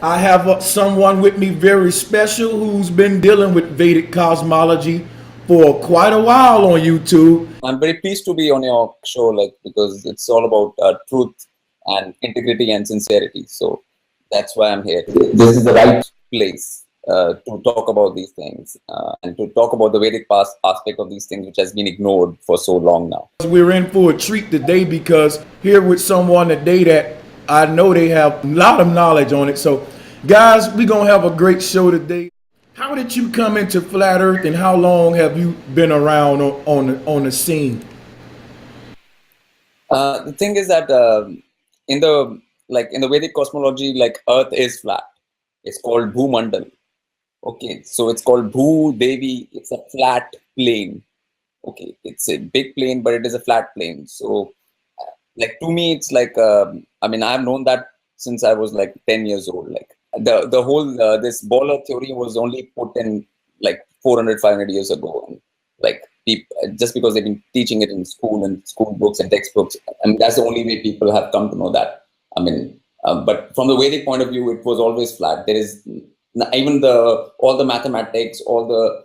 I have someone with me very special who's been dealing with Vedic cosmology for quite a while on YouTube. I'm very pleased to be on your show, because it's all about truth and integrity and sincerity. So that's why I'm here. This is the right place to talk about these things and to talk about the Vedic past aspect of these things, which has been ignored for so long now. We're in for a treat today because here with someone today that I know they have a lot of knowledge on it. So, guys, we're going to have a great show today. How did you come into Flat Earth and how long have you been around on the scene? The thing is that in the Vedic cosmology, Earth is flat. It's called Bhumandal. Okay, so it's called Bhu Devi. It's a flat plane. Okay, it's a big plane, but it is a flat plane. So, to me, it's I've known that since I was 10 years old. The whole this baller theory was only put in 400, 500 years ago, and people, just because they've been teaching it in school and school books and textbooks. I mean, that's the only way people have come to know that. But from the Vedic point of view, it was always flat. There is even all the mathematics, all the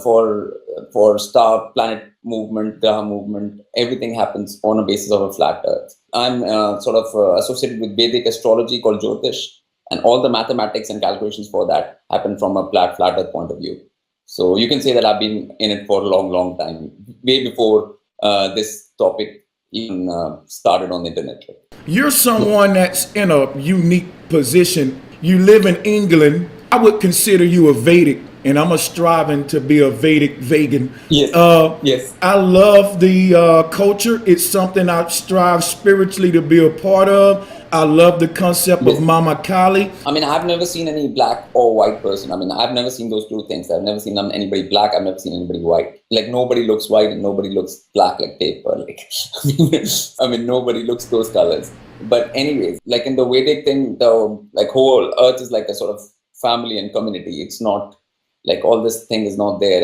for star planet movement, Graha movement, everything happens on a basis of a flat Earth. I'm associated with Vedic astrology called Jyotish, and all the mathematics and calculations for that happen from a flat Earth point of view. So you can say that I've been in it for a long, long time, way before this topic even started on the internet. You're someone that's in a unique position. You live in England. I would consider you a Vedic, and I'm striving to be a Vedic vegan. Yes. Yes. I love the culture. It's something I strive spiritually to be a part of. I love the concept of Mama Kali. I've never seen any black or white person. I've never seen those two things. I've never seen anybody black. I've never seen anybody white. Nobody looks white and nobody looks black like paper. Nobody looks those colors. But anyways, in the Vedic thing, the whole Earth is like a sort of family and community. It's not all this thing is not there,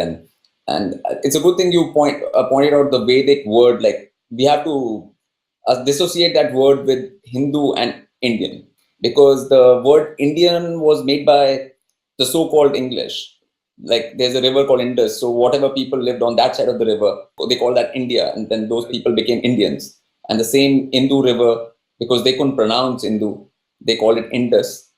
and it's a good thing you pointed out the Vedic word. We have to dissociate that word with Hindu and Indian, because the word Indian was made by the so-called English. There's a river called Indus, so whatever people lived on that side of the river, they call that India, and then those people became Indians. And the same Hindu river, because they couldn't pronounce Hindu, they called it Indus,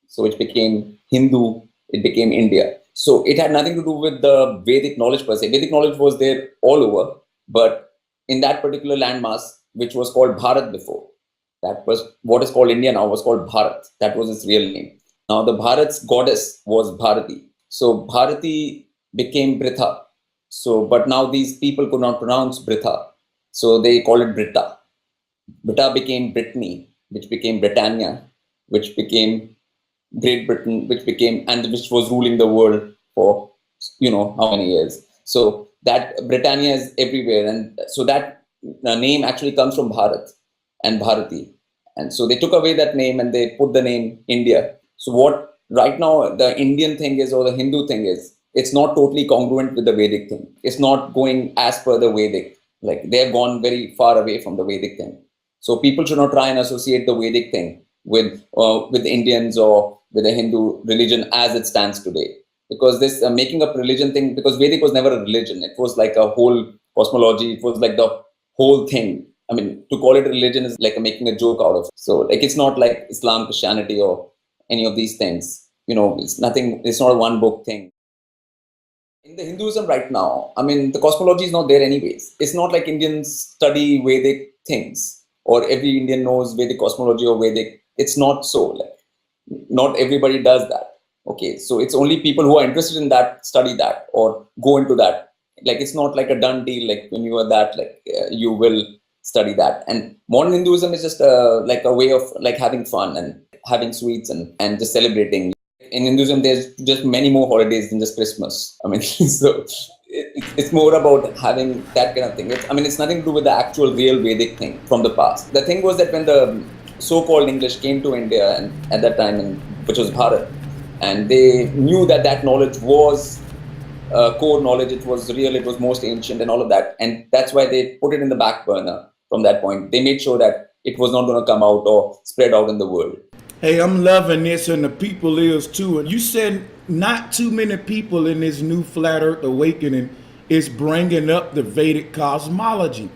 so it became Hindu, it became India. So it had nothing to do with the Vedic knowledge per se. Vedic knowledge was there all over, but in that particular landmass, which was called Bharat before, that was what is called India now, was called Bharat. That was its real name. Now the Bharat's goddess was Bharati. So Bharati became Britha. So, but now these people could not pronounce Britha, so they call it Britta. Britta became Brittany, which became Britannia, which became Great Britain, which was ruling the world for how many years. So that Britannia is everywhere, and so that name actually comes from Bharat and Bharati, and so they took away that name and they put the name India. So what right now the Indian thing is, or the Hindu thing is, it's not totally congruent with the Vedic thing. It's not going as per the Vedic. They've gone very far away from the Vedic thing. So people should not try and associate the Vedic thing with Indians or with the Hindu religion as it stands today, because this making up religion thing, because Vedic was never a religion. It was like a whole cosmology. It was like the whole thing. To call it religion is like making a joke out of it. So it's not like Islam, Christianity, or any of these things. It's nothing. It's not a one book thing. In the Hinduism right now, the cosmology is not there anyways. It's not like Indians study Vedic things, or every Indian knows Vedic cosmology or Vedic. It's not so. Not everybody does that. Okay, so it's only people who are interested in that study that or go into that. It's not like a done deal. When you are that, you will study that. And modern Hinduism is just a way of having fun and having sweets and just celebrating. In Hinduism, there's just many more holidays than just Christmas. So it's more about having that kind of thing. It's nothing to do with the actual real Vedic thing from the past. The thing was that when the so-called English came to India, and at that time, which was Bharat, and they knew that knowledge was core knowledge, it was real, it was most ancient and all of that. And that's why they put it in the back burner from that point. They made sure that it was not going to come out or spread out in the world. Hey, I'm loving this, and the people is too. And you said not too many people in this new flat Earth awakening is bringing up the Vedic cosmology.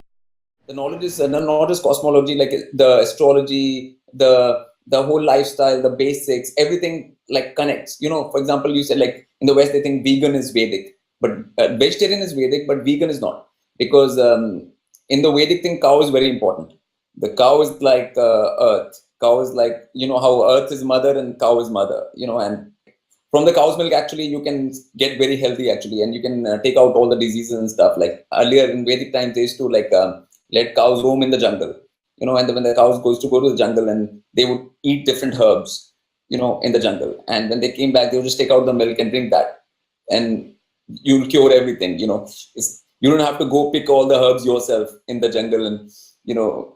The knowledge is not just cosmology, like the astrology, the whole lifestyle, the basics, everything like connects. For example, you said like in the West they think vegan is Vedic, but vegetarian is Vedic, but vegan is not, because in the Vedic thing, cow is very important. The cow is like earth. Cow is like, how earth is mother and cow is mother. And from the cow's milk actually you can get very healthy actually, and you can take out all the diseases and stuff. Like earlier in Vedic times they used to like let cows roam in the jungle, and when the cows goes to go to the jungle, and they would eat different herbs, in the jungle, and when they came back they would just take out the milk and drink that, and you'll cure everything. You don't have to go pick all the herbs yourself in the jungle, and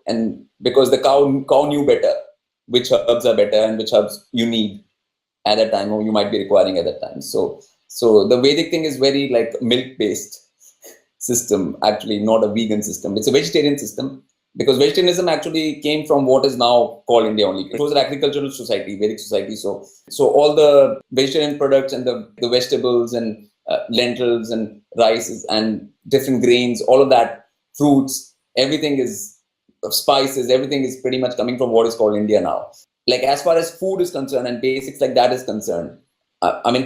and because the cow knew better which herbs are better and which herbs you need at that time, or you might be requiring at that time. So the Vedic thing is very like milk based system, actually not a vegan system. It's a vegetarian system, because vegetarianism actually came from what is now called India only. It was an agricultural society, Vedic society. So all the vegetarian products and the vegetables and lentils and rices and different grains, all of that, fruits, everything is spices, everything is pretty much coming from what is called India now. Like as far as food is concerned and basics like that is concerned,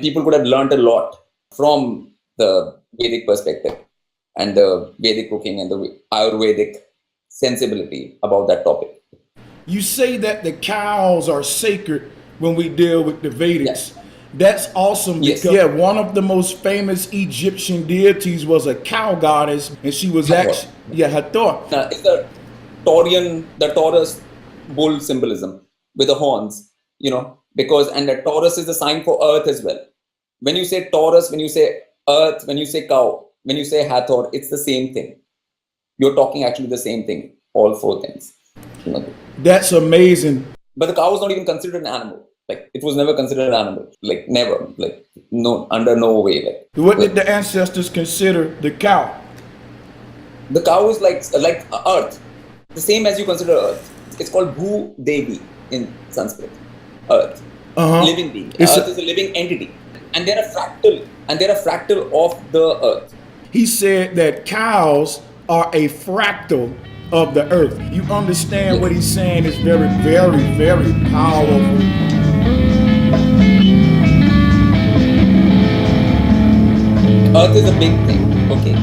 people could have learned a lot from the Vedic perspective and the Vedic cooking and the Ayurvedic sensibility about that topic. You say that the cows are sacred when we deal with the Vedics. Yes. That's awesome Yes. because one of the most famous Egyptian deities was a cow goddess, and she was Hathor. Hathor. It's the Taurus bull symbolism with the horns, and the Taurus is a sign for earth as well. When you say Taurus, when you say earth, when you say cow, when you say Hathor, it's the same thing. You're talking actually the same thing, all four things. That's amazing. But the cow is not even considered an animal. Like it was never considered an animal. Like never. Like no, under no way. Like what did the ancestors consider the cow? The cow is like earth, the same as you consider earth. It's called Bhu Devi in Sanskrit. Earth, living being. Earth is a living entity, and they're a fractal of the earth. He said that cows are a fractal of the earth. You understand what he's saying is very, very, very powerful. Earth is a big thing, okay?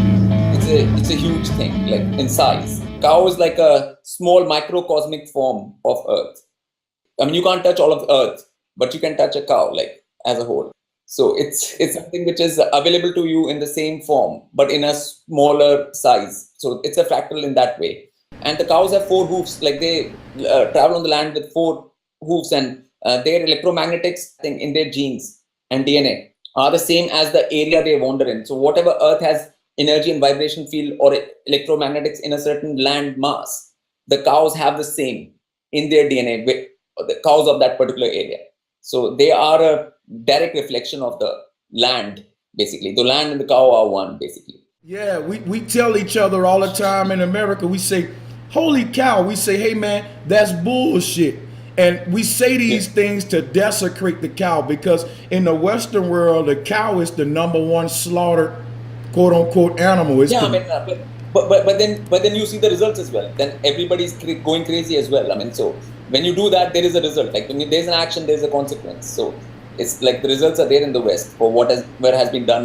It's a huge thing, like in size. Cow is like a small microcosmic form of earth. You can't touch all of earth, but you can touch a cow, like as a whole. So it's something which is available to you in the same form, but in a smaller size. So it's a fractal in that way. And the cows have 4 hoofs, like they travel on the land with 4 hoofs, and their electromagnetics thing in their genes and DNA are the same as the area they wander in. So whatever earth has energy and vibration field or electromagnetics in a certain land mass, the cows have the same in their DNA with the cows of that particular area. So they are a direct reflection of the land, basically. The land and the cow are one, basically. Yeah, we tell each other all the time in America, we say, holy cow. We say, hey man, that's bullshit. And we say these things to desecrate the cow, because in the Western world, the cow is the #1 slaughtered, quote unquote, animal. It's but then you see the results as well. Then everybody's going crazy as well. So when you do that, there is a result. Like when there's an action, there's a consequence. So it's like the results are there in the West for where has been done.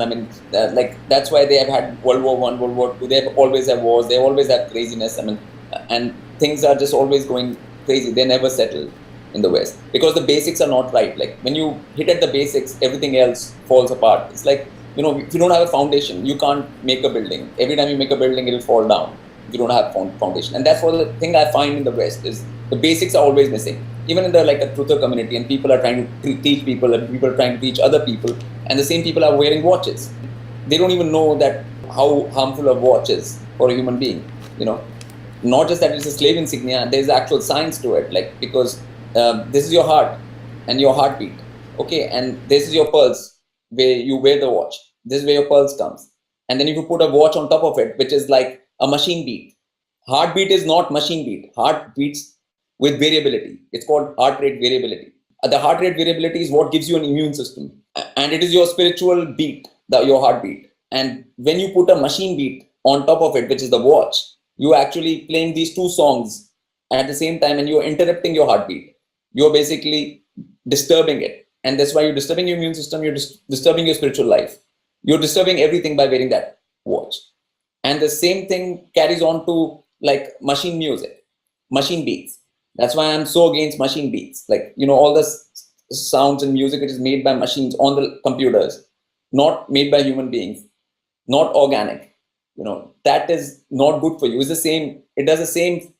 Like that's why they have had World War I, World War II. They always have wars. They always have craziness. And things are just always going crazy. They never settle in the West because the basics are not right. Like when you hit at the basics, everything else falls apart. It's like, if you don't have a foundation, you can't make a building. Every time you make a building, it'll fall down if you don't have foundation. And that's what the thing I find in the West is the basics are always missing. Even in the like a truther community, and people are trying to teach people, and people are trying to teach other people, and the same people are wearing watches. They don't even know that how harmful a watch is for a human being. Not just that it's a slave insignia. There's actual science to it, like because this is your heart and your heartbeat, okay, and this is your pulse where you wear the watch. This is where your pulse comes, and then if you put a watch on top of it, which is like a machine beat. Heartbeat is not machine beat. Heart beats with variability. It's called heart rate variability. The heart rate variability is what gives you an immune system, and it is your spiritual beat, your heartbeat. And when you put a machine beat on top of it, which is the watch, you're actually playing these two songs at the same time, and you're interrupting your heartbeat. You're basically disturbing it, and that's why you're disturbing your immune system. You're disturbing your spiritual life. You're disturbing everything by wearing that watch. And the same thing carries on to like machine music, machine beats. That's why I'm so against machine beats. Like, all the sounds and music which is made by machines on the computers, not made by human beings, not organic. That is not good for you. It's the same. It does the same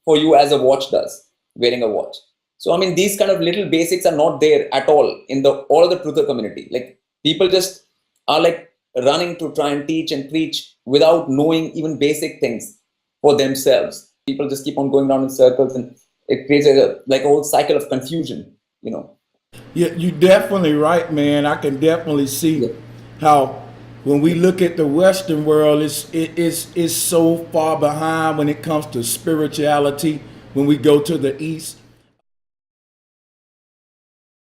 for you as a watch does, wearing a watch. So, I mean, these kind of little basics are not there at all in all of the truther community. Like, people just are like running to try and teach and preach without knowing even basic things for themselves. People just keep on going around in circles, and it creates a whole cycle of confusion. Yeah, you're definitely right, man. I can definitely see how when we look at the Western world, it's so far behind when it comes to spirituality. When we go to the East,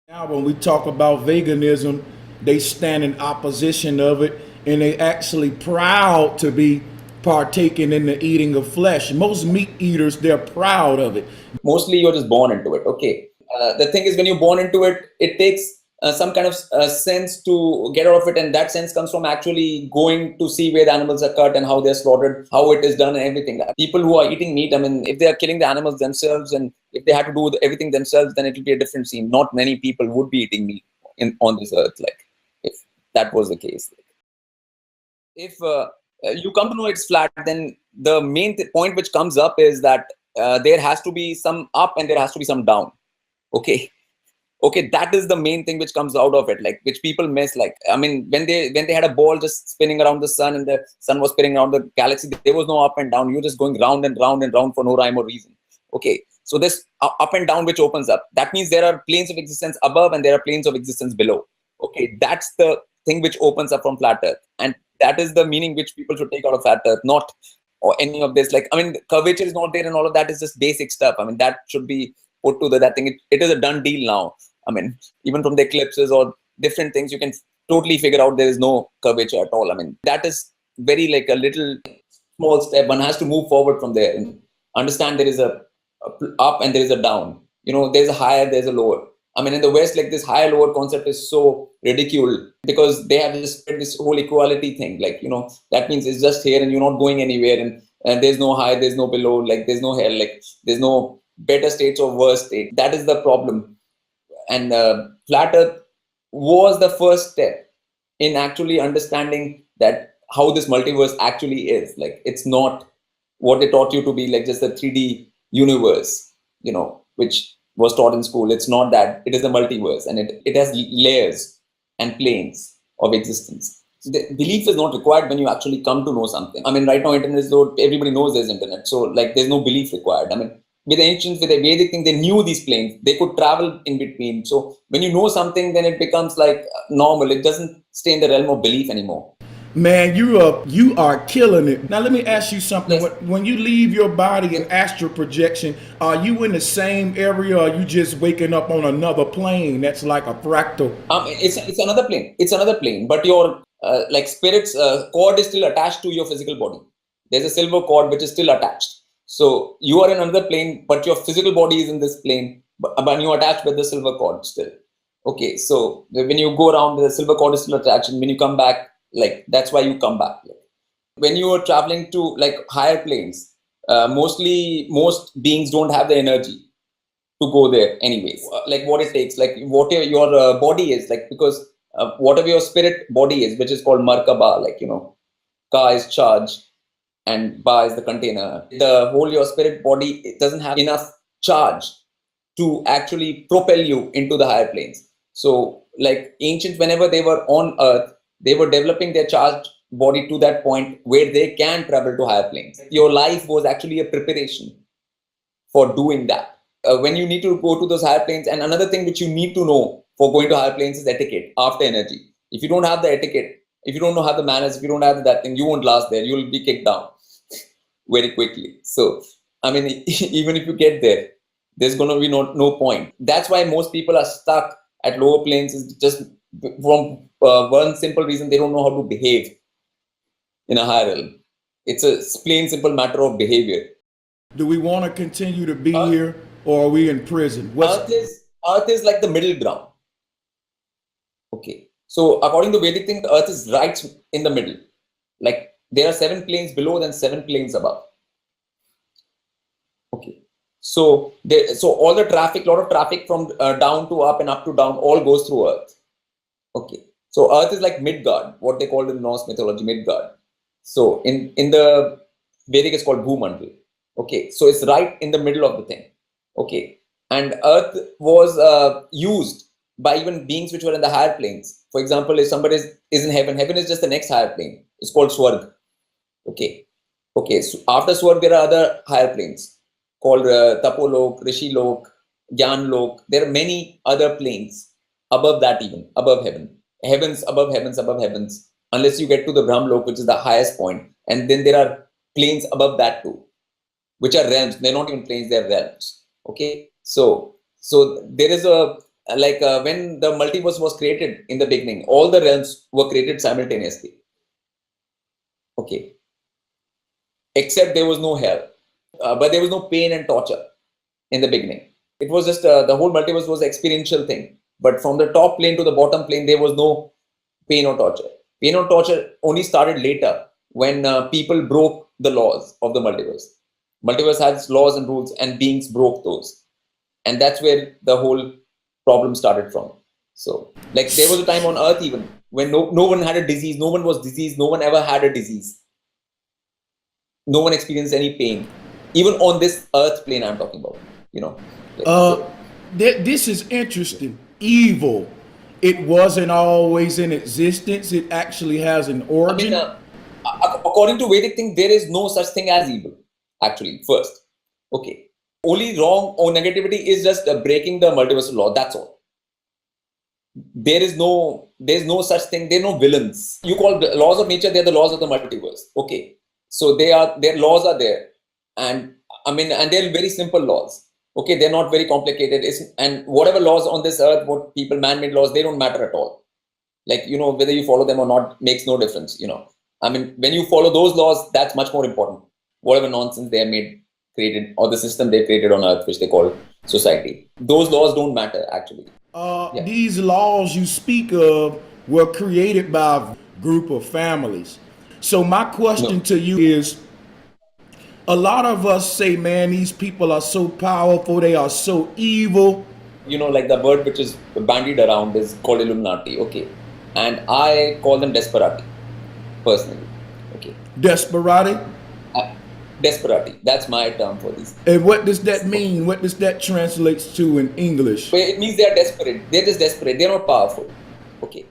now when we talk about veganism, they stand in opposition of it, and they actually proud to be partaking in the eating of flesh. Most meat eaters, they're proud of it. Mostly you're just born into it. Okay. The thing is, when you're born into it, it takes some kind of sense to get out of it. And that sense comes from actually going to see where the animals are cut and how they're slaughtered, how it is done and everything. People who are eating meat, I mean, if they are killing the animals themselves and if they had to do everything themselves, then it will be a different scene. Not many people would be eating meat on this earth, like, if that was the case. If you come to know it's flat, then the main point which comes up is that there has to be some up and there has to be some down. Okay, that is the main thing which comes out of it, like, which people miss. Like, I mean, when they had a ball just spinning around the sun and the sun was spinning around the galaxy, there was no up and down. You're just going round and round and round for no rhyme or reason. Okay, so this up and down which opens up, that means there are planes of existence above and there are planes of existence below. Okay, that's the thing which opens up from flat earth, and that is the meaning which people should take out of flat earth, not or any of this. Like, I mean, curvature is not there and all of that is just basic stuff. I mean, that should be put to that thing. It is a done deal now. I mean, even from the eclipses or different things, you can totally figure out there is no curvature at all. I mean, that is very like a little small step. One has to move forward from there and understand there is a up and there is a down. There's a higher, there's a lower. I mean, in the West, like, this higher lower concept is so ridiculed because they have this whole equality thing. Like, that means it's just here and you're not going anywhere, and there's no high, there's no below, like there's no hell, like there's no better states or worse state. That is the problem. And flat earth was the first step in actually understanding that how this multiverse actually is. Like, it's not what they taught you to be, like just a 3D universe, which was taught in school. It's not that. It is the multiverse, and it has layers and planes of existence. So the belief is not required when you actually come to know something. I mean, right now, internet is though everybody knows there's internet. So, like, there's no belief required. I mean, with the ancients, with the Vedic thing, they knew these planes. They could travel in between. So when you know something, then it becomes like normal. It doesn't stay in the realm of belief anymore. Man, you are killing it. Now let me ask you something. Yes. When you leave your body in astral projection, are you in the same area, or are you just waking up on another plane that's like a fractal? It's another plane. It's another plane, but your like spirit's cord is still attached to your physical body. There's a silver cord which is still attached. So you are in another plane, but your physical body is in this plane, but you are attached with the silver cord still. Okay, so when you go around, the silver cord is still attached, and when you come back, like, that's why you come back. When you are traveling to like higher planes, most beings don't have the energy to go there anyways. Like, what it takes, like whatever your body is, like, because whatever your spirit body is, which is called Markaba, like, Ka is charge and Ba is the container. The whole your spirit body, it doesn't have enough charge to actually propel you into the higher planes. So, like, ancients, whenever they were on earth, they were developing their charged body to that point where they can travel to higher planes. Your life was actually a preparation for doing that. When you need to go to those higher planes, and another thing which you need to know for going to higher planes is etiquette, after energy. If you don't have the etiquette, if you don't know how the manners, if you don't have that thing, you won't last there. You'll be kicked down very quickly. So, I mean, even if you get there, there's going to be no point. That's why most people are stuck at lower planes, is just from one simple reason: they don't know how to behave in a higher realm. It's a plain simple matter of behavior. Do we want to continue to be here, or are we in prison? Earth is like the middle ground. Okay. So according to Vedic thing, the Earth is right in the middle. Like there are 7 planes below, then 7 planes above. Okay. So all the traffic, lot of traffic from down to up and up to down, all goes through Earth. Okay. So Earth is like Midgard, what they call in Norse mythology, Midgard. So in the Vedic, it's called Bhumandal. Okay. So it's right in the middle of the thing. Okay. And Earth was used by even beings which were in the higher planes. For example, if somebody is in heaven, heaven is just the next higher plane. It's called Swarg. Okay. Okay. So after Swarg, there are other higher planes called Tapolok, Rishilok, Gyanlok. There are many other planes above that, even above heaven. Heavens above heavens above heavens. Unless you get to the Brahmlok, which is the highest point. And then there are planes above that too, which are realms. They're not even planes, they're realms. Okay. So there is when the multiverse was created in the beginning, all the realms were created simultaneously. Okay. Except there was no hell, but there was no pain and torture in the beginning. It was just the whole multiverse was an experiential thing. But from the top plane to the bottom plane, there was no pain or torture. Pain or torture only started later when people broke the laws of the multiverse. Multiverse has laws and rules, and beings broke those. And that's where the whole problem started from. So, like, there was a time on Earth even when no one had a disease, no one was diseased, no one ever had a disease. No one experienced any pain. Even on this Earth plane I'm talking about, you know. This is interesting. Evil, it wasn't always in existence. It actually has an origin. According to Vedic thing, there is no such thing as evil, actually, first. Okay. Only wrong or negativity is just breaking the multiversal law. That's all. There's no such thing. There are no villains. You call the laws of nature, they're the laws of the multiverse. Okay. So their laws are there. And they're very simple laws. Okay, they're not very complicated. And whatever laws on this earth, what people, man-made laws, they don't matter at all. Like, whether you follow them or not makes no difference, when you follow those laws, that's much more important. Whatever nonsense they have created, or the system they created on earth, which they call society, those laws don't matter, actually. These laws you speak of were created by a group of families. So my question to you is, a lot of us say, man, these people are so powerful, they are so evil. Like the word which is bandied around is called Illuminati, okay? And I call them desperati, personally, okay? Desperati? Desperati, that's my term for this. And what does that mean? What does that translate to in English? Well, it means they are desperate. They're just desperate. They're not powerful, okay?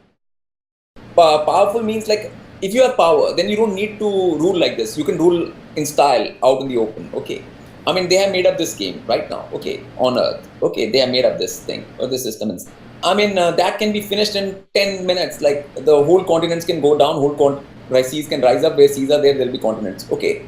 Powerful means, like, if you have power, then you don't need to rule like this. You can rule in style, out in the open, okay? They have made up this game right now, okay, on Earth, okay? They have made up this thing, or this system. That can be finished in 10 minutes. Like, the whole continents can go down, seas can rise up. Where seas are there will be continents, okay?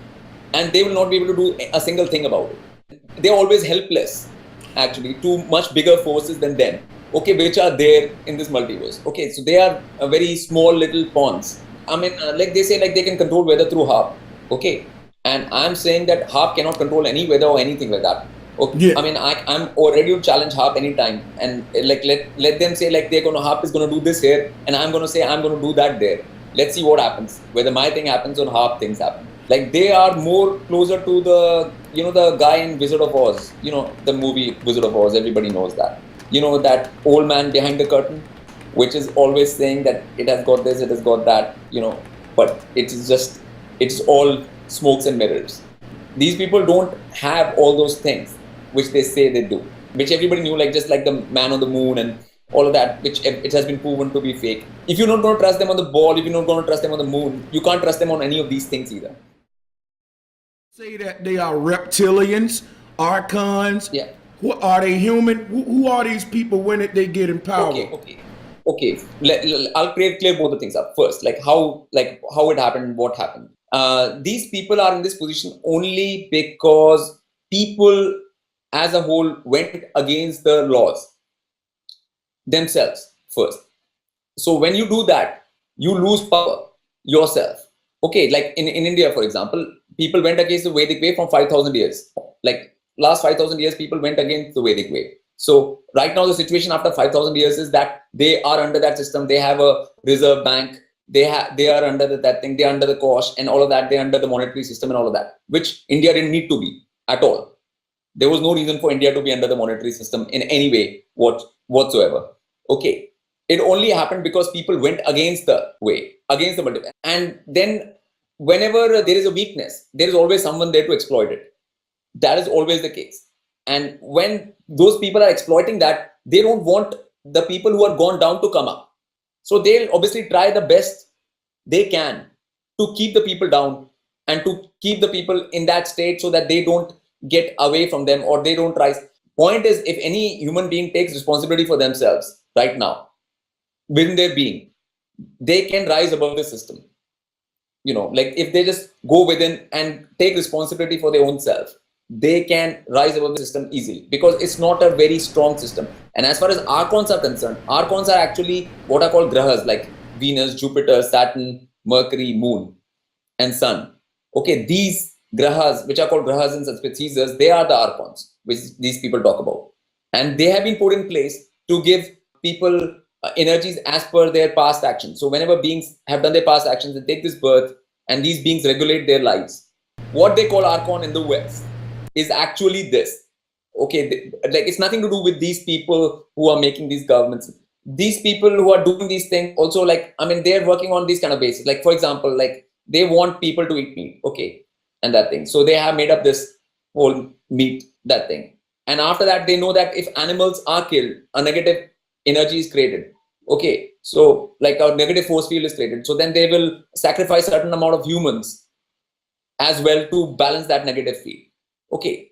And they will not be able to do a single thing about it. They're always helpless, actually, to much bigger forces than them, okay, which are there in this multiverse, okay? So they are very small little pawns. Like they say, like they can control weather through HARP, okay? And I'm saying that HARP cannot control any weather or anything like that. Okay? Yeah. I'm already to challenge HARP anytime, and like let them say, like, HARP is gonna do this here, and I'm gonna say I'm gonna do that there. Let's see what happens. Whether my thing happens or HARP things happen. Like, they are more closer to the the guy in Wizard of Oz. The movie Wizard of Oz. Everybody knows that. That old man behind the curtain, which is always saying that it has got this, it has got that, but it's all smokes and mirrors. These people don't have all those things which they say they do, which everybody knew, like just like the man on the moon and all of that, which it has been proven to be fake. If you're not going to trust them on the ball, if you're not going to trust them on the moon, you can't trust them on any of these things either. Say that they are reptilians, archons. Yeah. Are they human? Who are these people? When did they get in power? Okay. I'll clear both the things up first. Like how it happened, what happened. These people are in this position only because people as a whole went against the laws themselves first. So when you do that, you lose power yourself. Okay, like in India, for example, people went against the Vedic way from 5,000 years. Like last 5,000 years, people went against the Vedic way. So right now, the situation after 5,000 years is that they are under that system. They have a reserve bank. They are under that thing. They're under the cost and all of that. They're under the monetary system and all of that, which India didn't need to be at all. There was no reason for India to be under the monetary system in any way whatsoever. Okay, it only happened because people went against the way, against the multi. And then whenever there is a weakness, there is always someone there to exploit it. That is always the case. And when those people are exploiting that, they don't want the people who are gone down to come up. So they'll obviously try the best they can to keep the people down and to keep the people in that state so that they don't get away from them or they don't rise. Point is, if any human being takes responsibility for themselves right now, within their being, they can rise above the system. You know, like if they just go within and take responsibility for their own self, they can rise above the system easily because it's not a very strong system. And as far as archons are concerned, archons are actually what are called grahas, like Venus, Jupiter, Saturn, Mercury, Moon, and Sun. Okay, these grahas, which are called grahas in Sanskrit, Caesars, they are the archons, which these people talk about. And they have been put in place to give people energies as per their past actions. So whenever beings have done their past actions, they take this birth and these beings regulate their lives. What they call archon in the West is actually this. Okay, like it's nothing to do with these people who are making these governments. These people who are doing these things also, like, I mean, they're working on these kind of basis. Like, for example, like they want people to eat meat, okay, and that thing. So they have made up this whole meat, that thing. And after that, they know that if animals are killed, a negative energy is created. Okay, so like a negative force field is created. So then they will sacrifice a certain amount of humans as well to balance that negative field. Okay,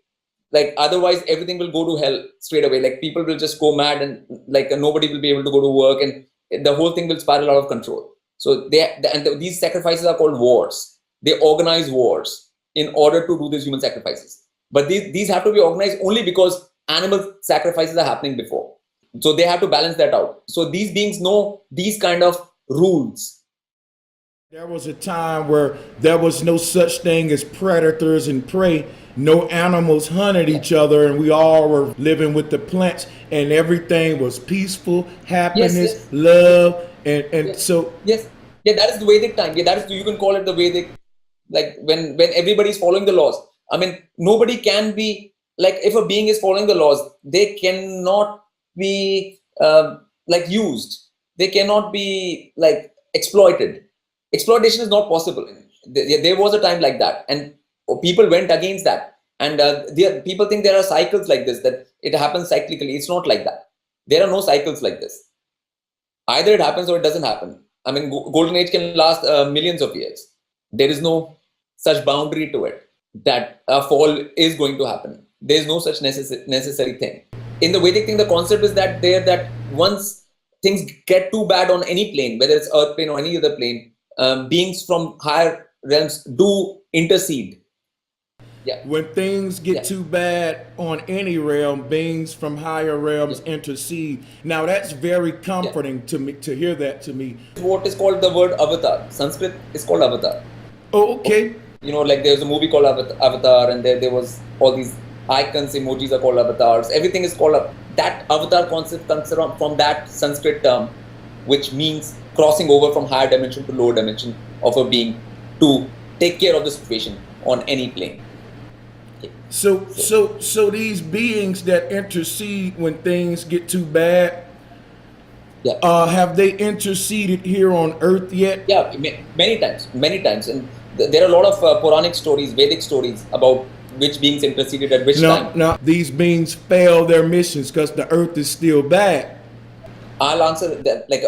like otherwise everything will go to hell straight away. Like people will just go mad and like nobody will be able to go to work and the whole thing will spiral out of control. So these sacrifices are called wars. They organize wars in order to do these human sacrifices. But these have to be organized only because animal sacrifices are happening before. So they have to balance that out. So these beings know these kind of rules. There was a time where there was no such thing as predators and prey. No animals hunted each other, and we all were living with the plants, and everything was peaceful, happiness, Yes. love, and so. Yes, yeah, that is the Vedic time. Yeah, that is, you can call it the Vedic, like when everybody is following the laws. I mean, nobody can be like, if a being is following the laws, they cannot be like used. They cannot be like exploited. Exploitation is not possible. There was a time like that, and people went against that. And people think there are cycles like this, that it happens cyclically. It's not like that. There are no cycles like this. Either it happens or it doesn't happen. I mean, golden age can last millions of years. There is no such boundary to it that a fall is going to happen. There is no such necessary thing. In the Vedic thing, the concept is that once things get too bad on any plane, whether it's earth plane or any other plane, beings from higher realms do intercede. Yeah. When things get too bad on any realm, beings from higher realms intercede. Now that's very comforting to me, to hear that to me. What is called the word avatar. Sanskrit is called avatar. Oh, okay. You know, like there's a movie called Avatar, and there was all these icons, emojis are called avatars. Everything is called that avatar concept comes from that Sanskrit term, which means crossing over from higher dimension to lower dimension of a being to take care of the situation on any plane. So these beings that intercede when things get too bad, have they interceded here on Earth yet? Yeah, many times, and there are a lot of Puranic stories, Vedic stories about which beings interceded at which time. No, these beings fail their missions because the Earth is still bad. I'll answer that. Like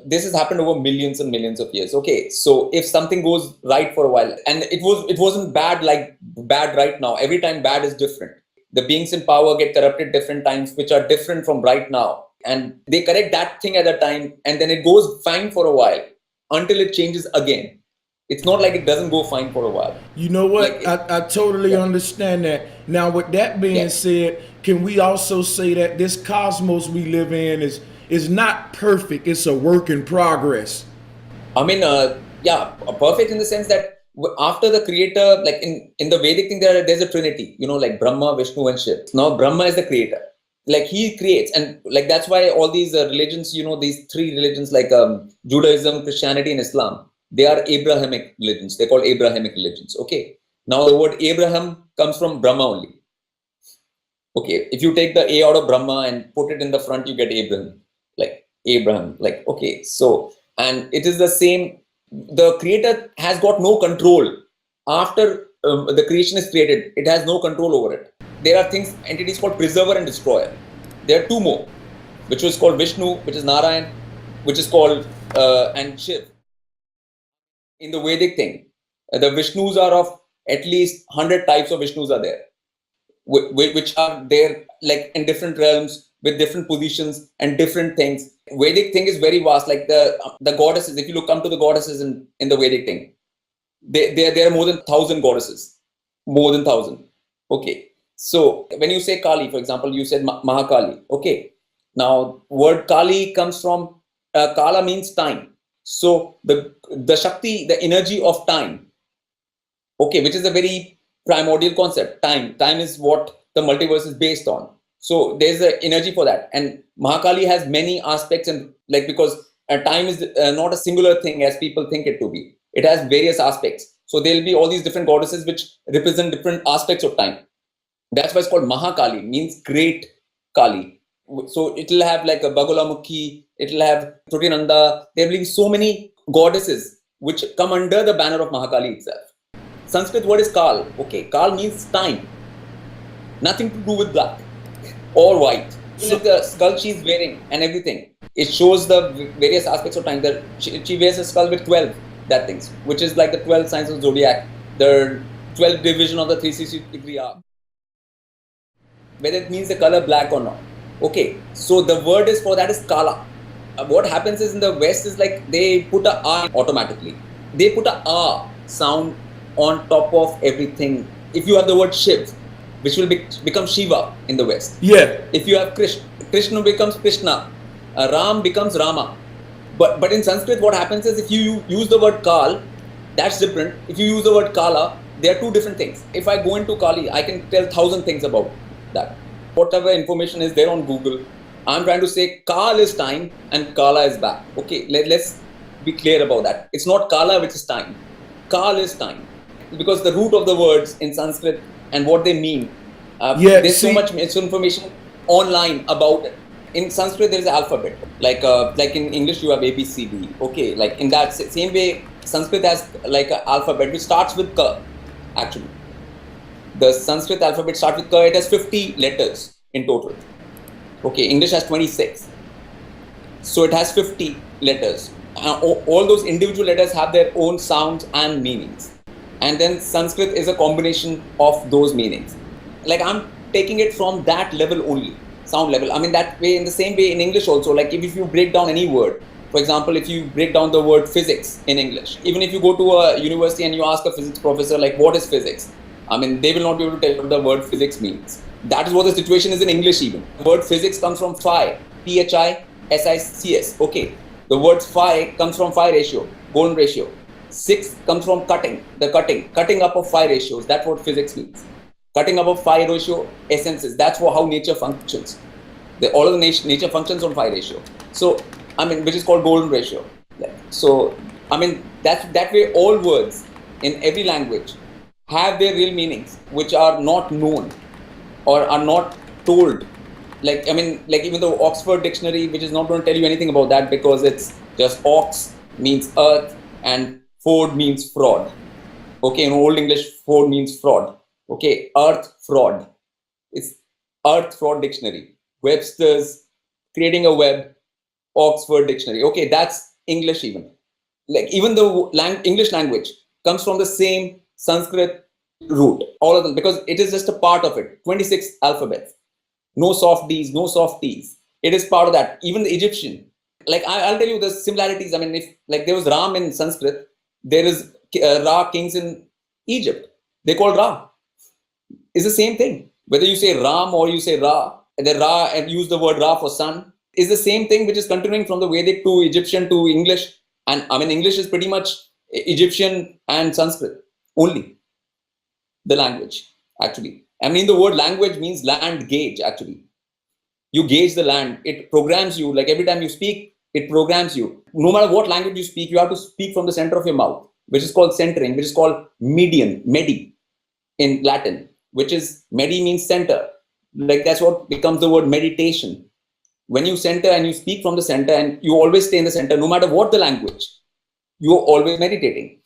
this has happened over millions and millions of years. Okay, so if something goes right for a while, and it wasn't bad like bad right now. Every time bad is different. The beings in power get corrupted different times, which are different from right now, and they correct that thing at a time, and then it goes fine for a while until it changes again. It's not like it doesn't go fine for a while. You know what? Like, I totally yeah, understand that. Now, with that being yeah. said, can we also say that this cosmos we live in is not perfect? It's a work in progress. I mean, yeah, perfect in the sense that after the creator, like in the Vedic thing, there's a trinity, like Brahma, Vishnu, and Shiv. Now, Brahma is the creator. Like he creates, and like that's why all these religions, these three religions like Judaism, Christianity, and Islam, they are Abrahamic religions. They're called Abrahamic religions. Okay. Now, the word Abraham comes from Brahma only. Okay, if you take the A out of Brahma and put it in the front, you get Abraham, like Abraham, like, okay. So, and it is the same. The creator has got no control after the creation is created. It has no control over it. There are entities called preserver and destroyer. There are two more, which was called Vishnu, which is Narayan, which is called and Shiv. In the Vedic thing, the Vishnus are of at least 100 types of Vishnus are there, which are there like in different realms with different positions and different things. Vedic thing is very vast. Like the goddesses, if you come to the goddesses in the Vedic thing, there are more than 1,000 goddesses, more than 1,000. Okay, so when you say Kali, for example, you said Mahakali. Okay, now word Kali comes from Kala means time. So the Shakti, the energy of time. Okay, which is a very primordial concept. Time is what the multiverse is based on. So there's the energy for that, and Mahakali has many aspects, and like because time is not a singular thing as people think it to be. It has various aspects. So there'll be all these different goddesses which represent different aspects of time. That's why it's called Mahakali, means great Kali. So it'll have like a Bagulamukhi, it'll have Trutinanda. There will be so many goddesses which come under the banner of Mahakali itself. Sanskrit word is Kal. Okay, Kal means time. Nothing to do with black or white. So the skull she's wearing and everything, it shows the various aspects of time. She wears a skull with 12 that things, which is like the 12 signs of zodiac, the 12th division of the 360-degree arc. Whether it means the color black or not. Okay, so the word is for that is Kala. What happens is in the West is like they put a R automatically. They put a R sound on top of everything. If you have the word Shiv, which will become Shiva in the West. Yeah. If you have Krishna becomes Krishna. Ram becomes Rama. But in Sanskrit, what happens is if you use the word Kal, that's different. If you use the word Kala, they are two different things. If I go into Kali, I can tell 1,000 things about that. Whatever information is there on Google, I'm trying to say Kal is time and Kala is back. Okay, let's be clear about that. It's not Kala which is time. Kal is time. Because the root of the words in Sanskrit and what they mean, there's so much misinformation online about it. In Sanskrit, there is an alphabet. Like in English, you have A, B, C, D. Okay, like in that same way, Sanskrit has like an alphabet which starts with Ka, actually. The Sanskrit alphabet starts with Ka. It has 50 letters in total. Okay, English has 26. So it has 50 letters. All those individual letters have their own sounds and meanings. And then Sanskrit is a combination of those meanings. Like I'm taking it from that level only, sound level. I mean, that way, in the same way in English also, like if you break down any word, for example, if you break down the word physics in English, even if you go to a university and you ask a physics professor, like, what is physics? I mean, they will not be able to tell you what the word physics means. That is what the situation is in English even. The word physics comes from phi, P-H-I-S-I-C-S. Okay. The word phi comes from phi ratio, golden ratio. 6 comes from cutting up of phi ratios. That's what physics means. Cutting up of phi ratio essences. That's how nature functions. All of the nature functions on phi ratio. So, I mean, which is called golden ratio. So, I mean, that way all words in every language have their real meanings, which are not known or are not told. Like, I mean, like even the Oxford dictionary, which is not going to tell you anything about that because it's just ox means earth and Ford means fraud. Okay, in Old English, Ford means fraud. Okay, earth fraud. It's earth fraud dictionary. Webster's creating a web, Oxford dictionary. Okay, that's English even. Like even the English language comes from the same Sanskrit root, all of them, because it is just a part of it. 26 alphabets. No soft D's, no soft T's. It is part of that. Even the Egyptian. Like I'll tell you the similarities. I mean, if like there was Ram in Sanskrit, there is Ra kings in Egypt. They called Ra. It's the same thing. Whether you say Ram or you say Ra, the Ra and use the word Ra for sun, is the same thing, which is continuing from the Vedic to Egyptian to English. And I mean, English is pretty much Egyptian and Sanskrit only, the language, actually. I mean, the word language means land gauge, actually. You gauge the land. It programs you. Like every time you speak, it programs you. No matter what language you speak, you have to speak from the center of your mouth, which is called centering, which is called median, medi in Latin, which is medi means center. Like that's what becomes the word meditation. When you center and you speak from the center and you always stay in the center, no matter what the language, you're always meditating.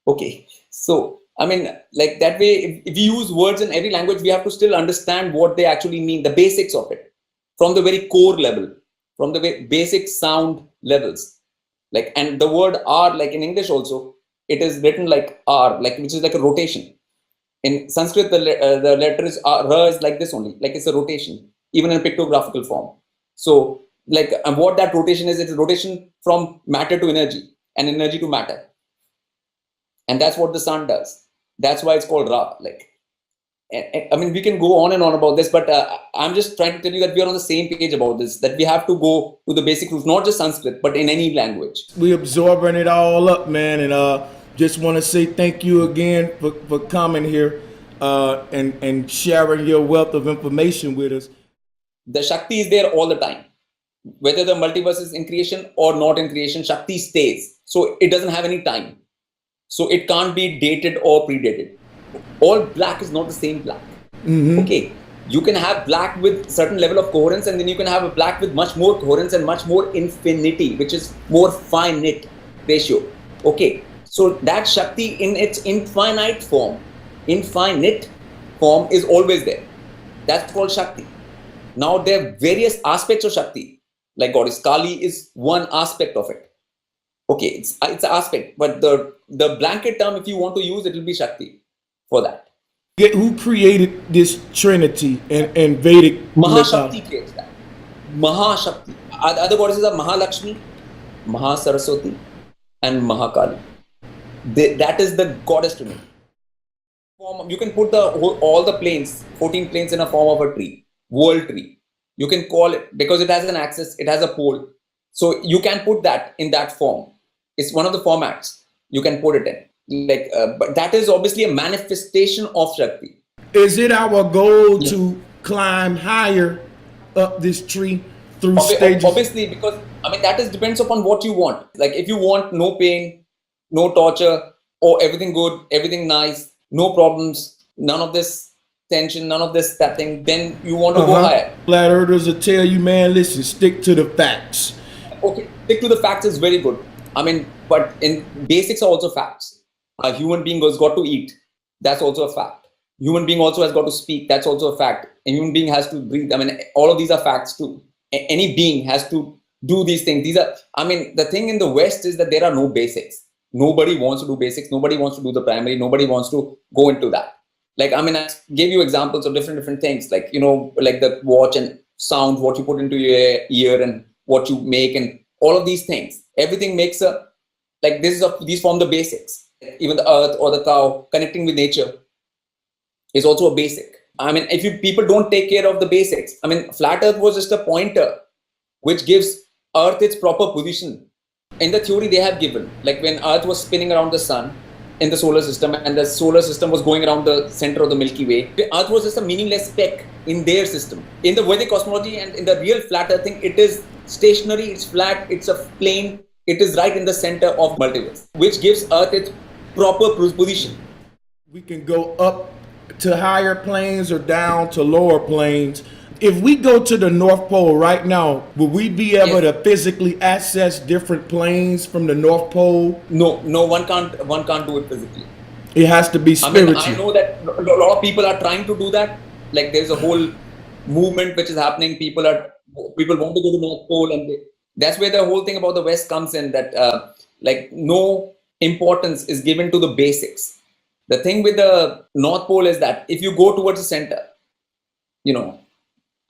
Okay. So, I mean, like that way, if you use words in every language, we have to still understand what they actually mean, the basics of it, from the very core level, from the basic sound levels. Like, and the word R, like in English also, it is written like R, like which is like a rotation. In Sanskrit, the letter is Ra is like this only, like it's a rotation, even in a pictographical form. So, like, and what that rotation is, it's a rotation from matter to energy and energy to matter. And that's what the sun does. That's why it's called Ra. Like, I mean, we can go on and on about this, but I'm just trying to tell you that we are on the same page about this, that we have to go to the basic roots, not just Sanskrit, but in any language. We absorbing it all up, man, and just want to say thank you again for coming here and sharing your wealth of information with us. The Shakti is there all the time. Whether the multiverse is in creation or not in creation, Shakti stays. So it doesn't have any time. So it can't be dated or predated. All black is not the same black. Okay. You can have black with certain level of coherence, and then you can have a black with much more coherence and much more infinity, which is more finite ratio. Okay. So that Shakti in its infinite form is always there. That's called Shakti. Now there are various aspects of Shakti. Like Goddess Kali is one aspect of it. Okay, it's an aspect, but the blanket term, if you want to use it, will be Shakti for that. Who created this Trinity and Vedic? Mahashakti creates that. Mahashakti. Other goddesses are Mahalakshmi, Mahasaraswati, and Mahakali. That is the goddess Trinity. You can put all the planes, 14 planes, in a form of a tree, world tree. You can call it, because it has an axis, it has a pole. So you can put that in that form. It's one of the formats you can put it in. Like, but that is obviously a manifestation of Shakti. Is it our goal to climb higher up this tree through stages? Obviously, because I mean that depends upon what you want. Like if you want no pain, no torture, or everything good, everything nice, no problems, none of this tension, none of this that thing, then you want to go higher. Flat earthers will tell you, man, listen, stick to the facts. Okay, stick to the facts is very good. I mean, but in basics are also facts. A human being has got to eat. That's also a fact. Human being also has got to speak. That's also a fact. A human being has to breathe. I mean, all of these are facts too. Any being has to do these things. These are, I mean, the thing in the West is that there are no basics. Nobody wants to do basics. Nobody wants to do the primary. Nobody wants to go into that. Like, I mean, I gave you examples of different things. Like, you know, like the watch and sound, what you put into your ear and what you make and all of these things. Everything makes these form the basics. Even the earth or the cow connecting with nature is also a basic. I mean, if people don't take care of the basics, I mean, flat earth was just a pointer which gives earth its proper position. In the theory they have given, like when earth was spinning around the sun in the solar system and the solar system was going around the center of the Milky Way, the earth was just a meaningless speck in their system. In the Vedic cosmology and in the real flat earth thing, it is stationary, it's flat, it's a plane, it is right in the center of multiverse, which gives earth its proper position. We can go up to higher planes or down to lower planes. If we go to the North Pole right now, will we be able to physically access different planes from the North Pole? No, one can't do it physically. It has to be spiritual. I mean, I know that a lot of people are trying to do that. Like there's a whole movement which is happening. People want to go to the North Pole, and that's where the whole thing about the West comes in. That like no importance is given to the basics. The thing with the North Pole is that if you go towards the center, you know,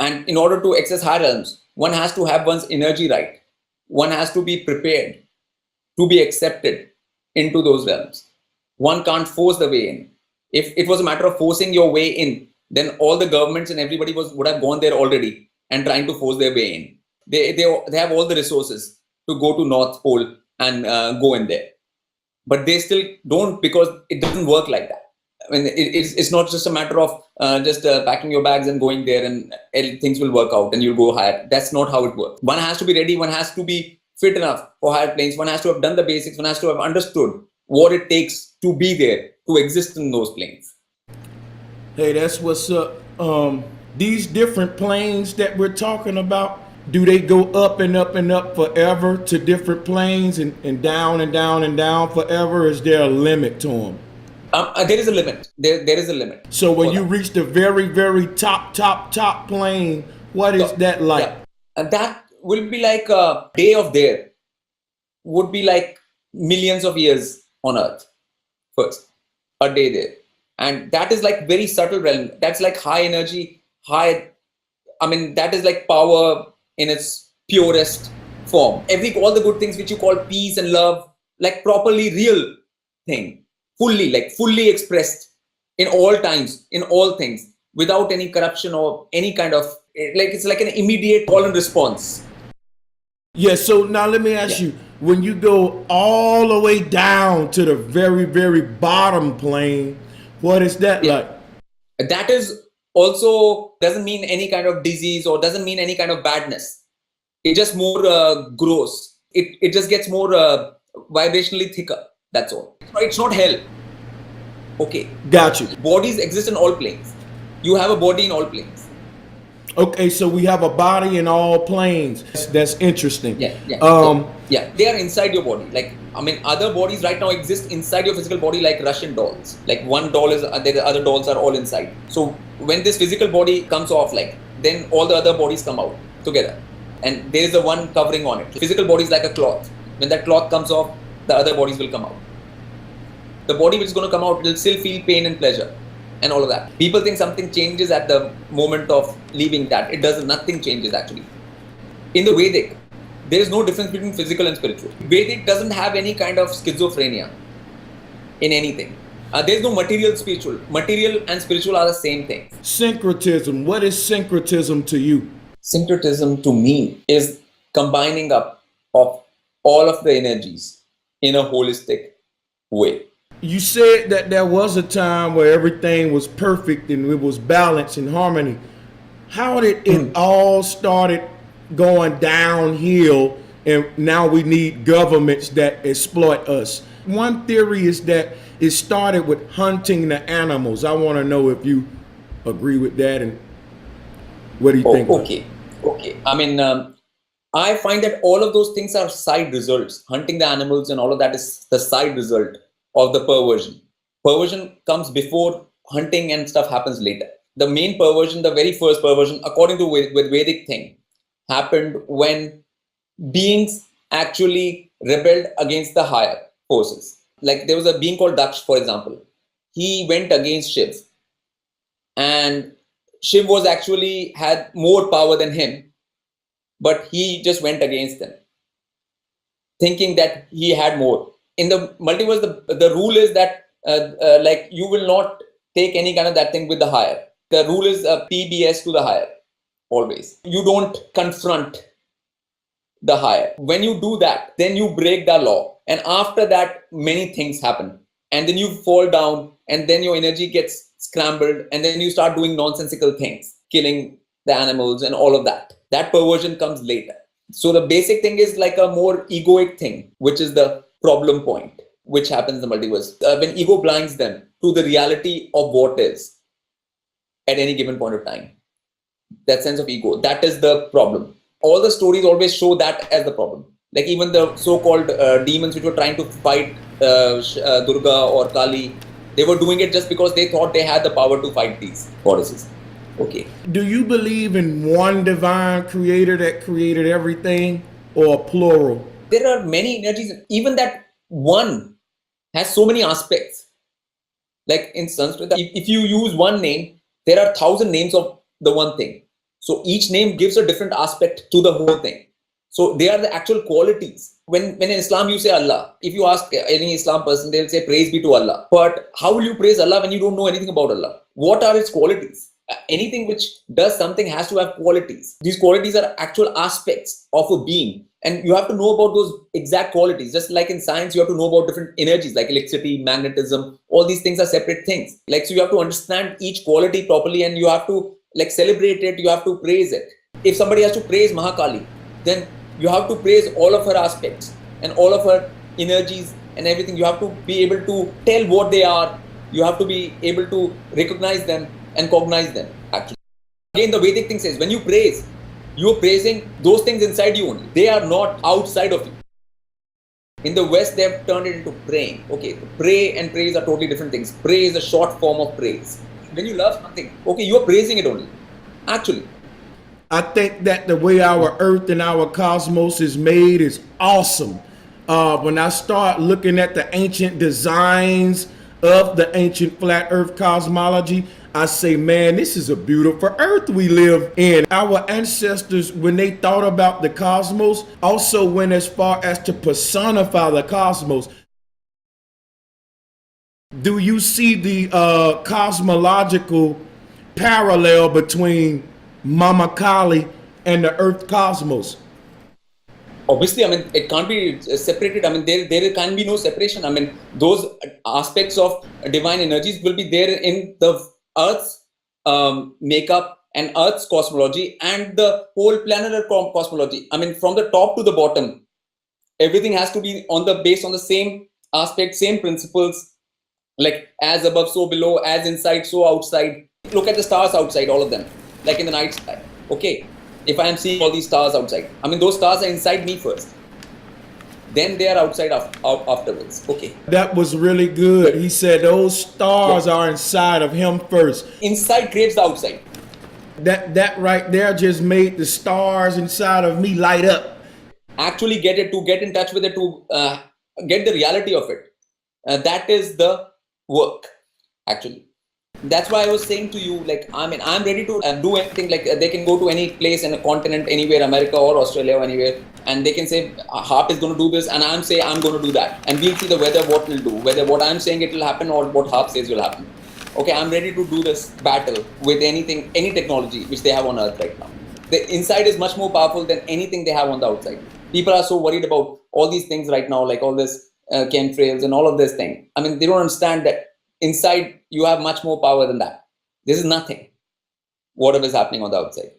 and in order to access higher realms, one has to have one's energy right. One has to be prepared to be accepted into those realms. One can't force the way in. If it was a matter of forcing your way in, then all the governments and everybody would have gone there already and trying to force their way in. They have all the resources to go to North Pole and go in there. But they still don't, because it doesn't work like that. I mean, it's not just a matter of just packing your bags and going there and things will work out and you'll go higher. That's not how it works. One has to be ready. One has to be fit enough for higher planes. One has to have done the basics. One has to have understood what it takes to be there, to exist in those planes. Hey, that's what's up. These different planes that we're talking about, do they go up and up and up forever to different planes and down and down and down forever? Is there a limit to them? There is a limit. There is a limit. So when you reach the very, very top plane, what is that like? Yeah. And that will be like a day of there. Would be like millions of years on Earth. First, a day there. And that is like very subtle realm. That's like high energy, that is like power in its purest form. All the good things which you call peace and love, like properly real thing, fully expressed in all times, in all things, without any corruption or any kind of, it's like an immediate call and response. Yeah, so now let me ask you, when you go all the way down to the very, very bottom plane, what is that like? That is also doesn't mean any kind of disease or doesn't mean any kind of badness. It just more gross. It just gets more vibrationally thicker. That's all. It's not hell. Okay. Got you. Bodies exist in all planes. You have a body in all planes. Okay, so we have a body in all planes. That's interesting. Yeah. They are inside your body. Other bodies right now exist inside your physical body, like Russian dolls. Like one doll is, the other dolls are all inside. So when this physical body comes off, then all the other bodies come out together. And there is a one covering on it. Physical body is like a cloth. When that cloth comes off, the other bodies will come out. The body which is going to come out will still feel pain and pleasure and all of that. People think something changes at the moment of leaving that. It doesn't. Nothing changes actually. In the Vedic, there is no difference between physical and spiritual. Vedic doesn't have any kind of schizophrenia in anything. There is no material, spiritual. Material and spiritual are the same thing. Syncretism. What is syncretism to you? Syncretism to me is combining up of all of the energies in a holistic way. You said that there was a time where everything was perfect and it was balanced and harmony. How did it all started going downhill and now we need governments that exploit us? One theory is that it started with hunting the animals. I want to know if you agree with that and what do you think? Okay. I find that all of those things are side results. Hunting the animals and all of that is the side result of the perversion. Perversion comes before hunting and stuff happens later. The main perversion, the very first perversion, according to with Vedic thing, happened when beings actually rebelled against the higher forces. Like there was a being called Daksh, for example. He went against Shiv. And Shiv was actually had more power than him, but he just went against them, thinking that he had more. In the multiverse, the rule is that you will not take any kind of that thing with the higher. The rule is PBS to the higher, always. You don't confront the higher. When you do that, then you break the law. And after that, many things happen. And then you fall down and then your energy gets scrambled and then you start doing nonsensical things, killing the animals and all of that. That perversion comes later. So the basic thing is like a more egoic thing, which is the problem point, which happens in the multiverse. When ego blinds them to the reality of what is at any given point of time. That sense of ego, that is the problem. All the stories always show that as the problem. Like even the so-called demons which were trying to fight Durga or Kali, they were doing it just because they thought they had the power to fight these goddesses. Okay. Do you believe in one divine creator that created everything or plural? There are many energies. Even that one has so many aspects. Like in Sanskrit, if you use one name, there are 1,000 names of the one thing. So each name gives a different aspect to the whole thing. So they are the actual qualities. When in Islam you say Allah, if you ask any Islam person, they'll say praise be to Allah. But how will you praise Allah when you don't know anything about Allah? What are its qualities? Anything which does something has to have qualities. These qualities are actual aspects of a being. And you have to know about those exact qualities. Just like in science, you have to know about different energies like electricity, magnetism. All these things are separate things. Like, so you have to understand each quality properly, and you have to like celebrate it. You have to praise it. If somebody has to praise Mahakali, then you have to praise all of her aspects and all of her energies and everything. You have to be able to tell what they are. You have to be able to recognize them and cognize them, actually. Again, the Vedic thing says, when you praise, you're praising those things inside you only. They are not outside of you. In the West, they have turned it into praying. Okay, pray and praise are totally different things. Pray is a short form of praise. When you love something, okay, you're praising it only, actually. I think that the way our earth and our cosmos is made is awesome. When I start looking at the ancient designs of the ancient flat earth cosmology, I say, man, this is a beautiful earth we live in. Our ancestors, when they thought about the cosmos, also went as far as to personify the cosmos. Do you see the cosmological parallel between Mama Kali and the earth cosmos? Obviously, I mean, it can't be separated. I mean, there can be no separation. I mean, those aspects of divine energies will be there in the Earth's makeup and Earth's cosmology and the whole planar cosmology. I mean, from the top to the bottom, everything has to be based on the same aspect, same principles, like as above, so below, as inside, so outside. Look at the stars outside, all of them, like in the night sky. Okay. If I am seeing all these stars outside, I mean, those stars are inside me first. Then they are outside afterwards. Okay. That was really good. He said those stars are inside of him first. Inside creates the outside. That right there just made the stars inside of me light up. Actually get in touch with it, to get the reality of it. That is the work, actually. That's why I was saying to you, like, I mean, I'm ready to do anything. Like, they can go to any place in a continent, anywhere, America or Australia or anywhere, and they can say, Harp is going to do this, and I'm saying I'm going to do that. And we'll see the weather, what will do, whether what I'm saying it will happen or what Harp says will happen. Okay, I'm ready to do this battle with anything, any technology which they have on Earth right now. The inside is much more powerful than anything they have on the outside. People are so worried about all these things right now, like all this chemtrails and all of this thing. I mean, they don't understand that inside you have much more power than that. This is nothing, whatever is happening on the outside.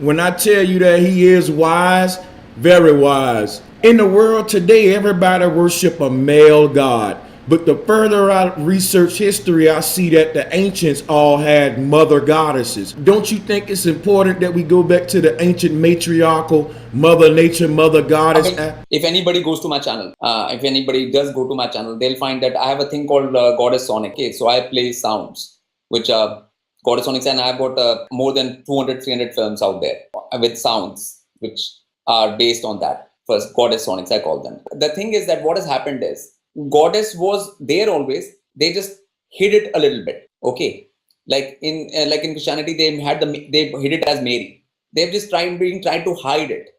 When I tell you that he is wise, very wise. In the world today, everybody worship a male god. But the further I research history, I see that the ancients all had mother goddesses. Don't you think it's important that we go back to the ancient matriarchal mother nature, mother goddess? I mean, if anybody goes to my channel, if anybody does go to my channel, they'll find that I have a thing called Goddess Sonic. Okay, so I play sounds, which are Goddess Sonics, and I've got more than 200, 300 films out there with sounds, which are based on that. First, Goddess Sonics, I call them. The thing is that what has happened is, Goddess was there always. They just hid it a little bit. Okay, like in Christianity, they hid it as Mary. They've just tried to hide it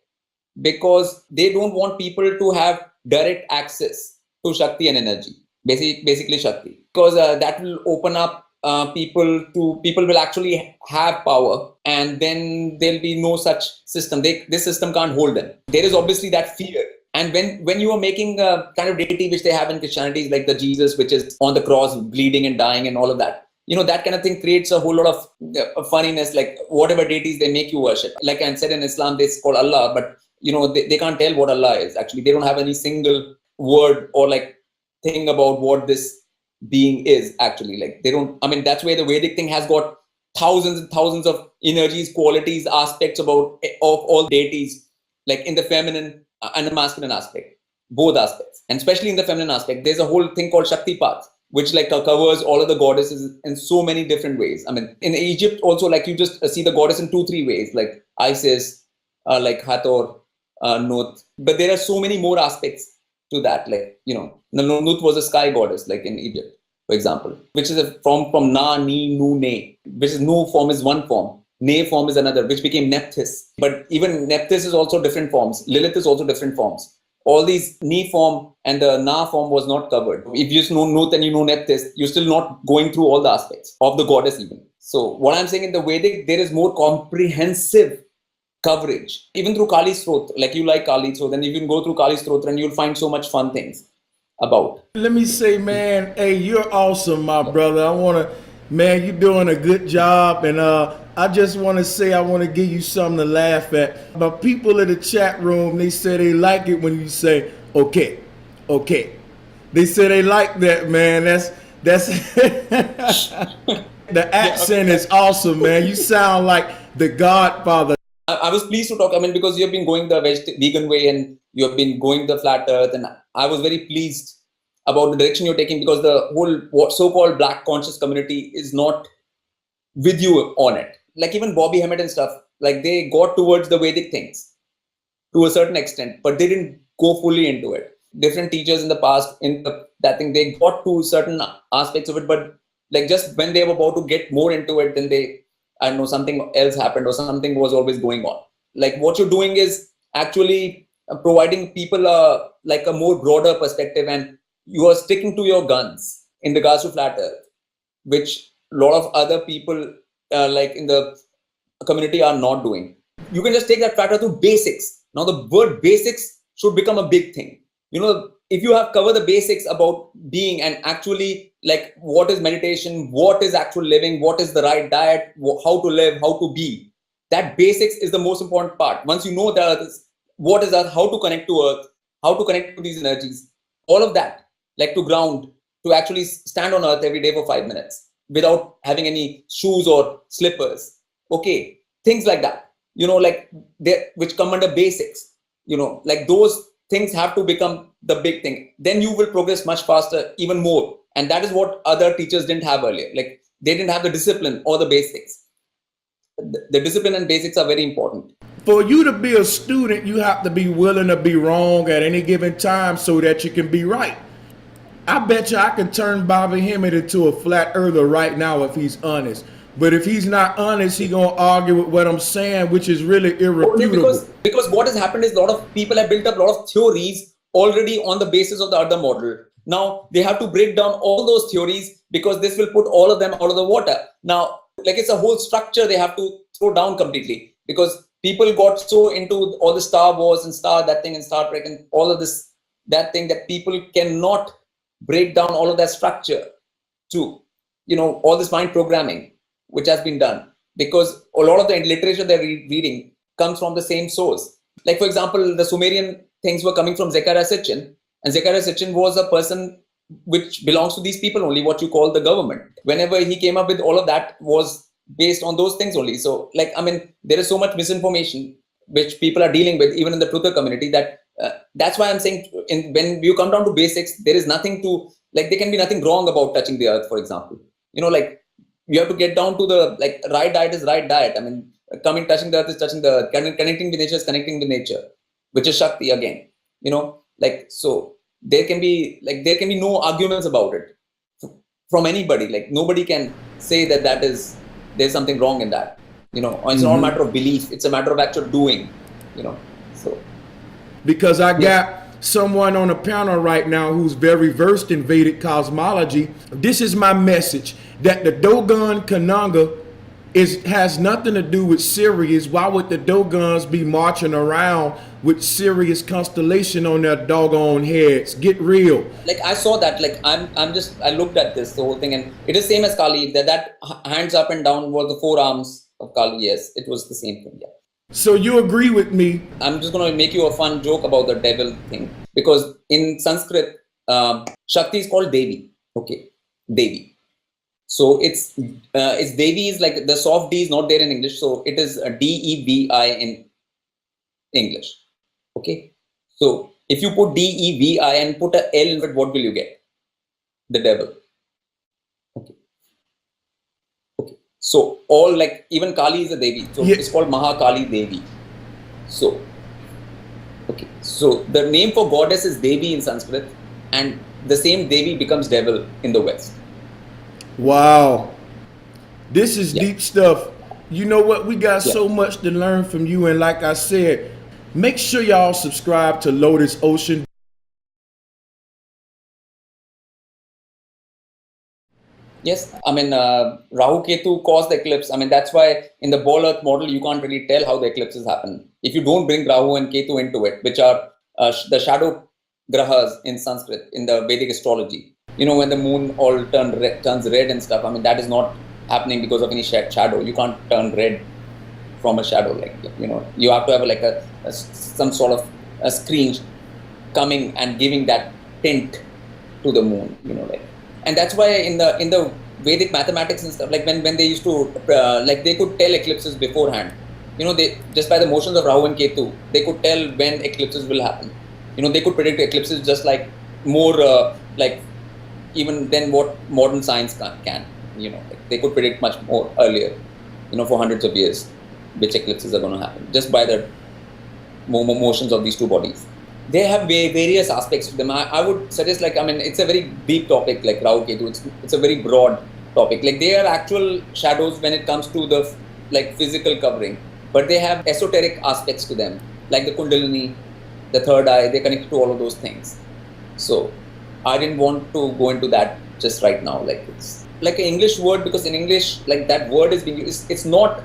because they don't want people to have direct access to Shakti and energy. Basically Shakti, because that will open up people will actually have power, and then there'll be no such system. This system can't hold them. There is obviously that fear. And when you are making a kind of deity which they have in Christianity, like the Jesus, which is on the cross, bleeding and dying and all of that, that kind of thing creates a whole lot of funniness, like whatever deities they make you worship. Like I said, in Islam, they call Allah, but they can't tell what Allah is. Actually, they don't have any single word or like thing about what this being is actually. Like they don't, I mean, that's where the Vedic thing has got thousands and thousands of energies, qualities, aspects of all deities, like in the feminine and the masculine aspect, both aspects. And especially in the feminine aspect, there's a whole thing called Shakti Path, which like covers all of the goddesses in so many different ways. I mean, in Egypt also, like you just see the goddess in 2-3 ways, like Isis, like Hathor, Nut. But there are so many more aspects to that. Like, Nut was a sky goddess, like in Egypt, for example, which is from Na, Ni, Nu, Ne, which is no form is one form. Ne form is another, which became Nephthys. But even Nephthys is also different forms. Lilith is also different forms. All these Ni form and the Na form was not covered. If you just know Nut and you know Nephthys, you're still not going through all the aspects of the goddess even. So what I'm saying, in the Vedic, there is more comprehensive coverage. Even through Kali's Strotra, like you like Kali, so then you can go through Kali's Strotra and you'll find so much fun things about. Let me say, man, hey, you're awesome, my brother. Man, you're doing a good job. And I just want to say, I want to give you something to laugh at. But people in the chat room, they say they like it when you say, okay, okay. They say they like that, man. That's the accent is awesome, man. You sound like the Godfather. I was pleased to talk, because you have been going the vegan way and you have been going the flat earth, and I was very pleased about the direction you're taking, because the whole so-called black conscious community is not with you on it. Like even Bobby Hemmett and stuff, like they got towards the Vedic things to a certain extent, but they didn't go fully into it. Different teachers in the past, that thing, they got to certain aspects of it, but like just when they were about to get more into it, then I don't know, something else happened or something was always going on. Like what you're doing is actually providing people like a more broader perspective, and you are sticking to your guns in regards to flat earth, which a lot of other people like in the community are not doing. You can just take that flat earth to basics. Now the word basics should become a big thing. If you have covered the basics about being and actually like what is meditation, what is actual living, what is the right diet, how to live, how to be, that basics is the most important part. Once you know that what is earth, how to connect to earth, how to connect to these energies, all of that, like to ground, to actually stand on earth every day for 5 minutes without having any shoes or slippers. Okay, things like that, like which come under basics, like those things have to become the big thing. Then you will progress much faster, even more. And that is what other teachers didn't have earlier. Like they didn't have the discipline or the basics. The discipline and basics are very important. For you to be a student, you have to be willing to be wrong at any given time so that you can be right. I bet you I can turn Bobby Hemmett into a flat earther right now if he's honest. But if he's not honest, he's going to argue with what I'm saying, which is really irrefutable. Because what has happened is a lot of people have built up a lot of theories already on the basis of the other model. Now they have to break down all those theories because this will put all of them out of the water. Now, like it's a whole structure they have to throw down completely, because people got so into all the Star Wars and that thing and Star Trek and all of this, that thing, that people cannot break down all of that structure to, all this mind programming which has been done, because a lot of the literature they're reading comes from the same source. Like, for example, the Sumerian things were coming from Zecharia Sitchin, and Zecharia Sitchin was a person which belongs to these people only, what you call the government. Whenever he came up with all of that was based on those things only. So, like, there is so much misinformation which people are dealing with, even in the truther community, that that's why I'm saying when you come down to basics, there is nothing to, like, there can be nothing wrong about touching the earth, for example. Like, you have to get down to the, like, right diet is right diet. Touching the earth is touching the earth. Connecting with nature is connecting with nature, which is Shakti again. Like, so there can be no arguments about it from anybody. Like, nobody can say that there's something wrong in that. It's not a matter of belief. It's a matter of actual doing. So. Because I got someone on the panel right now who's very versed in Vedic cosmology. This is my message, that the Dogon Kananga has nothing to do with Sirius. Why would the Dogons be marching around with Sirius constellation on their doggone heads? Get real. Like, I saw that, like, I looked at this, the whole thing, and it is same as Kali, that hands up and down were the forearms of Kali. Yes, it was the same thing. Yeah. So you agree with me? I'm just going to make you a fun joke about the devil thing, because in Sanskrit, Shakti is called Devi. Okay, Devi. So it's Devi is like the soft D is not there in English, so it is a D-E-V-I in English. Okay, so if you put D-E-V-I and put a L in it, what will you get? The devil. Okay. So all, like, even Kali is a Devi, so it's called Mahakali Devi. So the name for goddess is Devi in Sanskrit, and the same Devi becomes devil in the West. Wow, this is deep stuff. You know what? We got Yeah. so much to learn from you. And like I said, make sure y'all subscribe to LotusOcean. Yes, I mean, Rahu Ketu cause the eclipse. I mean, that's why in the ball earth model, you can't really tell how the eclipses happen. If you don't bring Rahu and Ketu into it, which are the shadow grahas in Sanskrit, in the Vedic astrology, when the moon all turns red and stuff, I mean, that is not happening because of any shadow. You can't turn red from a shadow. You have to have like some sort of a screen coming and giving that tint to the moon, and that's why in the Vedic mathematics and stuff, like when they used to like they could tell eclipses beforehand. They just by the motions of Rahu and Ketu, they could tell when eclipses will happen. They could predict eclipses just like more like even than what modern science can. They could predict much more earlier. For hundreds of years, which eclipses are going to happen just by the motions of these two bodies. They have various aspects to them. I would suggest, it's a very deep topic, like Rahu Ketu. It's a very broad topic. Like, they are actual shadows when it comes to the physical covering, but they have esoteric aspects to them, like the Kundalini, the third eye. They connect to all of those things. So I didn't want to go into that just right now. Like, it's like an English word, because in English, like, that word is being used. It's not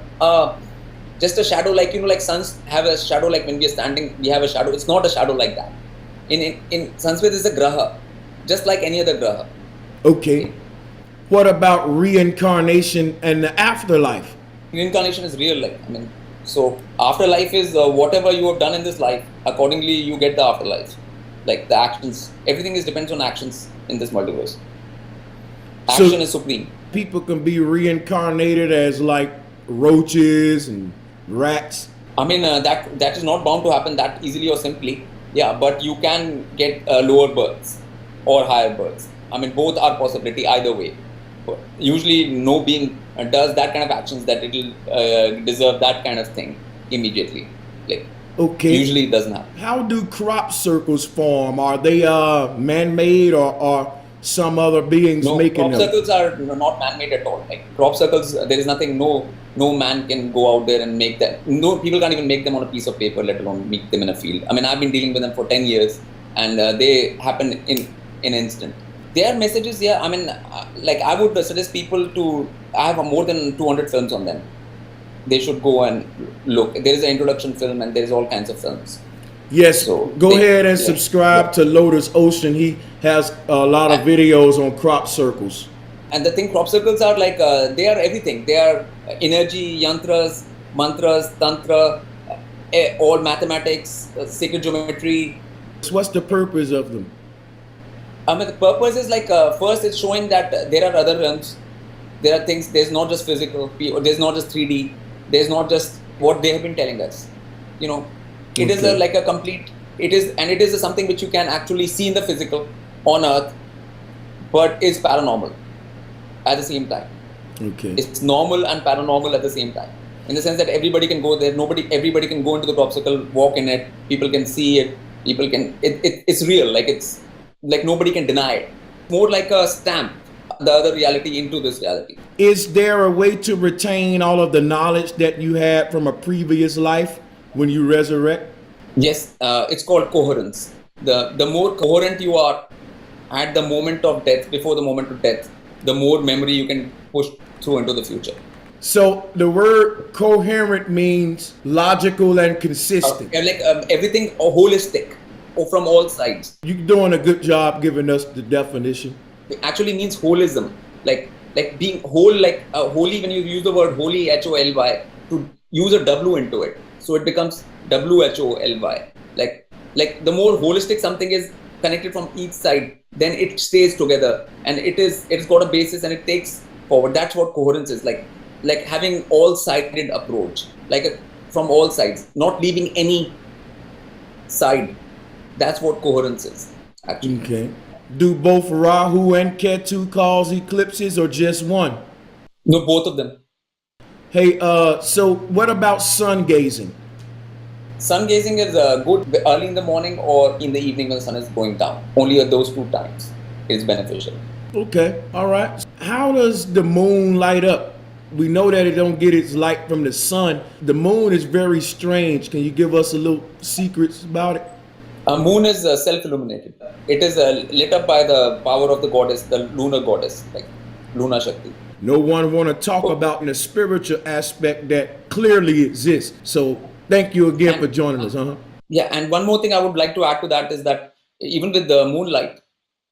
just a shadow, like suns have a shadow, like when we are standing, we have a shadow. It's not a shadow like that. In Sanskrit, it's a graha, just like any other graha. Okay. What about reincarnation and the afterlife? Reincarnation is real, so afterlife is whatever you have done in this life, accordingly you get the afterlife. Like the actions, everything depends on actions in this multiverse. Action is supreme. People can be reincarnated as like roaches and rats. That is not bound to happen that easily or simply. Yeah, but you can get lower births or higher births. Both are possibility either way. But usually no being does that kind of actions that it will deserve that kind of thing immediately. Okay. Usually it doesn't happen. How do crop circles form? Are they man-made, or some other beings making them? Crop circles are not man-made at all. Like crop circles, there is nothing. No man can go out there and make that. No, people can't even make them on a piece of paper, let alone make them in a field. I've been dealing with them for 10 years, and they happen in an instant. Their messages, yeah. I would suggest people to. I have more than 200 films on them. They should go and look. There is an introduction film, and there is all kinds of films. Yes, so go ahead and subscribe to LotusOcean. He has a lot of videos on crop circles. And the thing, crop circles are like, they are everything. They are energy, yantras, mantras, tantra, all mathematics, sacred geometry. What's the purpose of them? The purpose is first it's showing that there are other realms. There are things, there's not just physical, there's not just 3D, there's not just what they have been telling us. It is a complete, it is something which you can actually see in the physical on earth, but is paranormal at the same time. Okay. It's normal and paranormal at the same time. In the sense that everybody can go there, everybody can go into the crop circle, walk in it, people can see it, it's real, it's like nobody can deny it. More like a stamp the other reality into this reality. Is there a way to retain all of the knowledge that you had from a previous life when you resurrect? Yes, it's called coherence. The more coherent you are at the moment of death, before the moment of death, the more memory you can push through into the future. So the word coherent means logical and consistent. Everything holistic, or from all sides. You're doing a good job giving us the definition. It actually means holism, like being whole, holy. When you use the word holy, HOLY, to use a W into it, so it becomes WHOLY. Like the more holistic something is connected from each side, then it stays together, and it's got a basis and it takes forward. That's what coherence is, like having all-sided approach, from all sides, not leaving any side. That's what coherence is, actually. Okay. Do both Rahu and Ketu cause eclipses, or just one? No, both of them. Hey, so what about sun gazing? Sun gazing is good early in the morning or in the evening when the sun is going down. Only at those two times is beneficial. Okay, all right. How does the moon light up? We know that it don't get its light from the sun. The moon is very strange. Can you give us a little secrets about it? Moon is self-illuminated. It is lit up by the power of the goddess, the lunar goddess, like Luna Shakti. No one want to talk about the spiritual aspect that clearly exists. So thank you again for joining us. Yeah, and one more thing I would like to add to that is that even with the moonlight,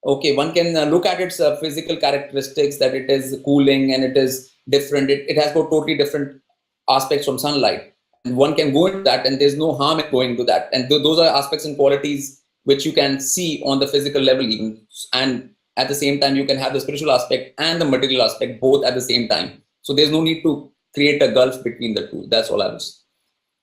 okay, one can look at its physical characteristics, that it is cooling and it is different. It has got totally different aspects from sunlight. And one can go into that, and there's no harm in going to that. And those are aspects and qualities which you can see on the physical level even. And at the same time, you can have the spiritual aspect and the material aspect both at the same time. So there's no need to create a gulf between the two. That's all I was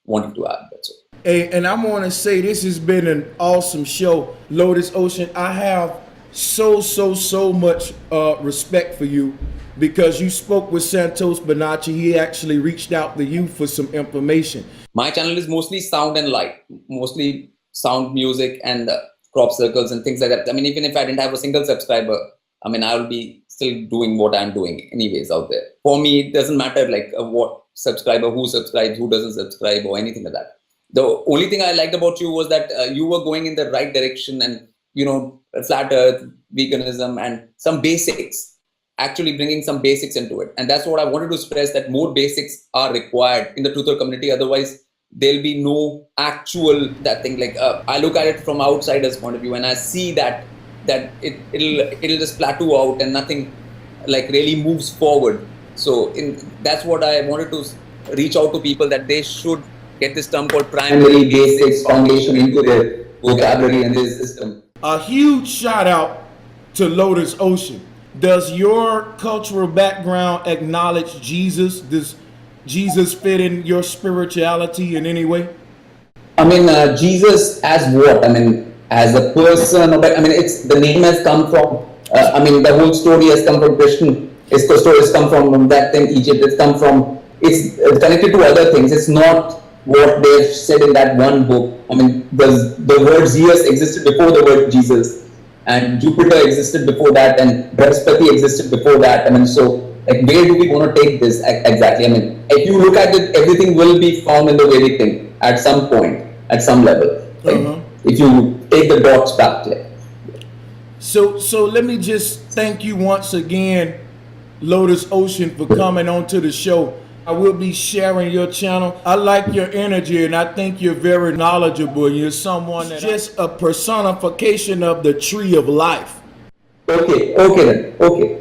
wanting to add. That's all. Hey, and I want to say this has been an awesome show, LotusOcean. I have so much respect for you because you spoke with Santos Bonacci. He actually reached out to you for some information. My channel is mostly sound and light, mostly sound, music, and crop circles and things like that. I mean, even if I didn't have a single subscriber, I mean, I'll be still doing what I'm doing anyways out there. For me, it doesn't matter like what subscriber, who subscribes, who doesn't subscribe or anything like that. The only thing I liked about you was that you were going in the right direction, and, you know, flat earth, veganism, and some basics, actually bringing some basics into it. And that's what I wanted to stress, that more basics are required in the truther community. Otherwise, there'll be no actual that thing. Like I look at it from outsider's point of view, and I see that it'll just plateau out and nothing like really moves forward. So that's what I wanted to reach out to people, that they should get this term called primary basics foundation into their vocabulary and their system. A huge shout out to LotusOcean. Does your cultural background acknowledge Jesus? Does Jesus fit in your spirituality in any way? I mean, Jesus as what? I mean, as a person. I mean, it's the name has come from. I mean, the whole story has come from Christian. It's the story has come from that thing, Egypt. It's come from. It's connected to other things. It's not what they've said in that one book. I mean, the word Zeus existed before the word Jesus, and Jupiter existed before that, and Brihaspati existed before that. I mean, so like, where do we want to take this exactly? I mean, if you look at it, everything will be found in the Vedic thing at some point, at some level. Like, if you take the dots back there. So let me just thank you once again, LotusOcean, for coming onto the show. I will be sharing your channel. I like your energy, and I think you're very knowledgeable. You're someone that's just a personification of the tree of life. Okay then. Okay.